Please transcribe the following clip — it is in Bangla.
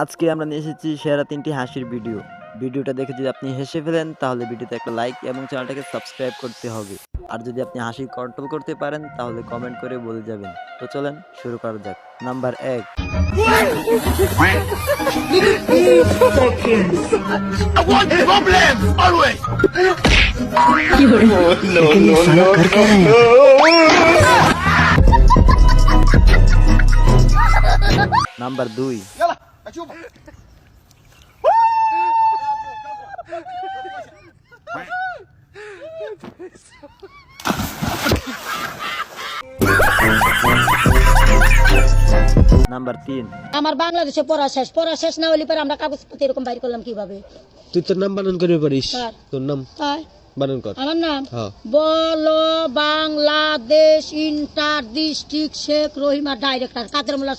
আজকে আমরা নিয়ে এসেছি সেরা 3টি হাসির ভিডিও। ভিডিওটা দেখে যদি আপনি হেসে ফেলেন তাহলে ভিডিওতে একটা লাইক এবং চ্যানেলটাকে সাবস্ক্রাইব করতে হবে। আর যদি আপনি হাসি কন্ট্রোল করতে পারেন তাহলে কমেন্ট করে বলে যাবেন। তো চলেন শুরু করা যাক। Number 1। I want problems always. Number 2। يلا اشوفك. Number 3। আমার বাংলাদেশে পড়া শেষ না হলে পরে আমরা কাগজপত্র এরকম বাইর করলাম কিভাবে? তুই তোর নাম বানান করে পারিস। কার? তোর নাম তাই বানান কর। আমার নাম হ্যাঁ। বলো Bangladesh inter district Sheikh Rahima director Kader মোল্লা